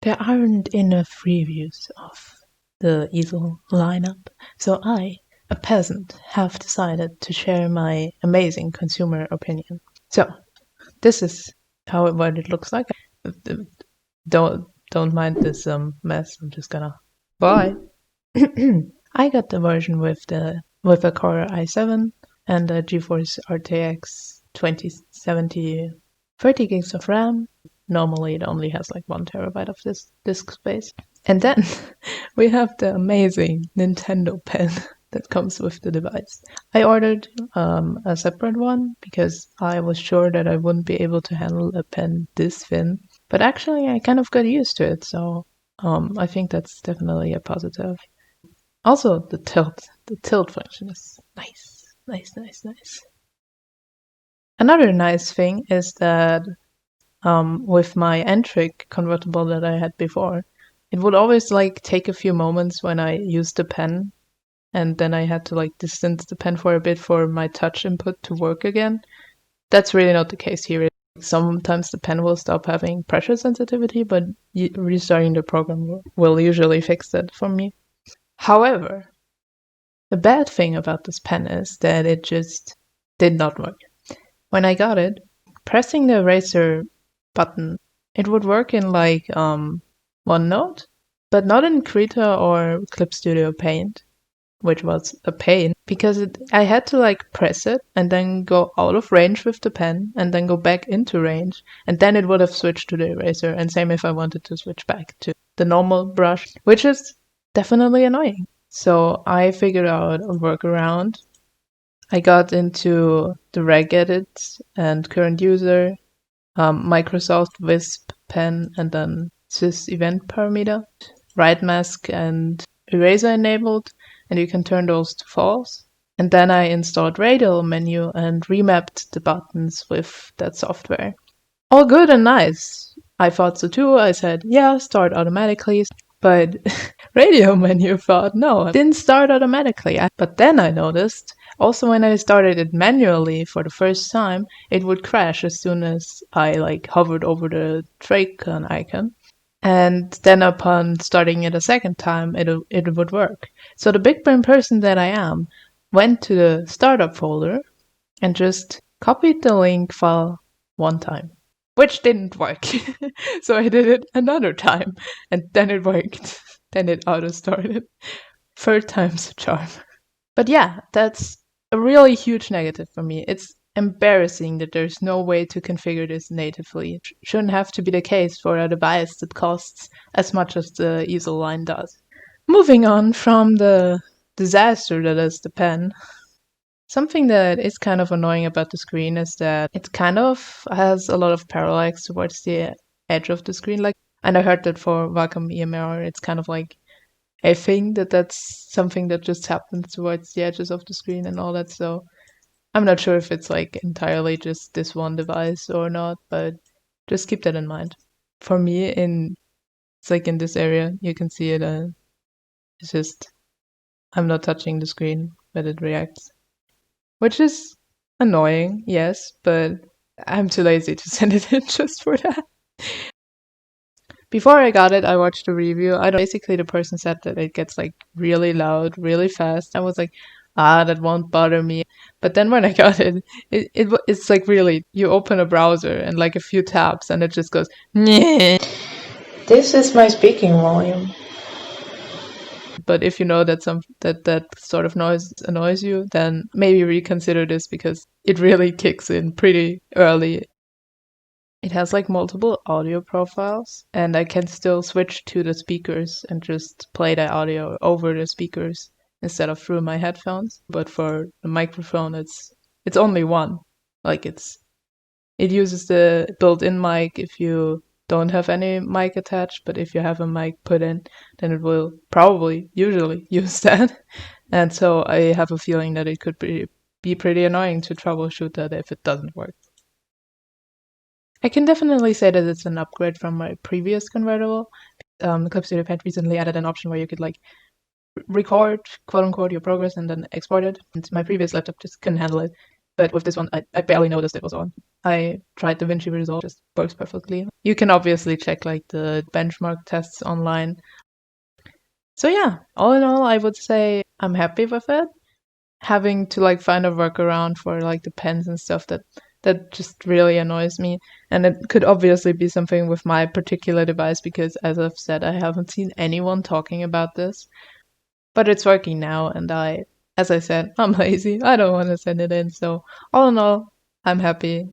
There aren't enough reviews of the Ezel lineup, so I, a peasant, have decided to share my amazing consumer opinion. So, this is what it looks like. Don't mind this mess. I'm just gonna bye. I got the version with a Core i7 and a GeForce RTX 2070, 30 gigs of RAM. Normally it only has like 1 terabyte of this disk space. And then we have the amazing Nintendo pen that comes with the device. I ordered a separate one because I was sure that I wouldn't be able to handle a pen this thin. But actually I kind of got used to it, so I think that's definitely a positive. Also, the tilt function is nice. Another nice thing is that with my N-Trick convertible that I had before, it would always like take a few moments when I used the pen, and then I had to like distance the pen for a bit for my touch input to work again. That's really not the case here. Sometimes the pen will stop having pressure sensitivity, but restarting the program will usually fix that for me. However, the bad thing about this pen is that it just did not work. When I got it, pressing the eraser button, it would work in like OneNote, but not in Krita or Clip Studio Paint, which was a pain because I had to like press it and then go out of range with the pen and then go back into range, and then it would have switched to the eraser, and same if I wanted to switch back to the normal brush, which is definitely annoying. So I figured out a workaround. I got into the regedit and current user, Microsoft Wisp pen, and then sys event parameter, right mask and eraser enabled, and you can turn those to false. And then I installed radial menu and remapped the buttons with that software. All good and nice. I thought so too. I said, yeah, start automatically. But radial menu thought, no, it didn't start automatically. But then I noticed, also when I started it manually for the first time, it would crash as soon as I like hovered over the Traycon icon. And then upon starting it a second time, it would work. So the big brain person that I am went to the startup folder and just copied the link file one time, which didn't work. So I did it another time, and then it worked. Then it auto-started. Third time's a charm. But yeah, that's a really huge negative for me. It's embarrassing that there's no way to configure this natively. It shouldn't have to be the case for a device that costs as much as the Ezel line does. Moving on from the disaster that is the pen, something that is kind of annoying about the screen is that it kind of has a lot of parallax towards the edge of the screen. And I heard that for Wacom EMR, it's kind of like a thing that's something that just happens towards the edges of the screen and all that. So I'm not sure if it's like entirely just this one device or not, but just keep that in mind. For me, it's like in this area, you can see it. It's just I'm not touching the screen, but it reacts, which is annoying, yes, but I'm too lazy to send it in just for that. Before I got it, I watched a review. Basically, the person said that it gets like really loud, really fast. I was like, that won't bother me. But then when I got it, it's like really, you open a browser and like a few tabs and it just goes, Nyeh. This is my speaking volume. But if you know that that sort of noise annoys you, then maybe reconsider this because it really kicks in pretty early. It has like multiple audio profiles, and I can still switch to the speakers and just play the audio over the speakers instead of through my headphones. But for the microphone, it's only one. Like it uses the built-in mic if you don't have any mic attached, but if you have a mic put in, then it will probably usually use that. And so I have a feeling that it could be pretty annoying to troubleshoot that if it doesn't work. I can definitely say that it's an upgrade from my previous convertible. Clip Studio Paint recently added an option where you could like record, quote unquote, your progress and then export it. And my previous laptop just couldn't handle it. But with this one, I barely noticed it was on. I tried DaVinci Resolve, just works perfectly. You can obviously check like the benchmark tests online. So yeah, all in all, I would say I'm happy with it. Having to like find a workaround for like the pens and stuff that just really annoys me. And it could obviously be something with my particular device because, as I've said, I haven't seen anyone talking about this. But it's working now, and as I said, I'm lazy. I don't want to send it in. So all in all, I'm happy.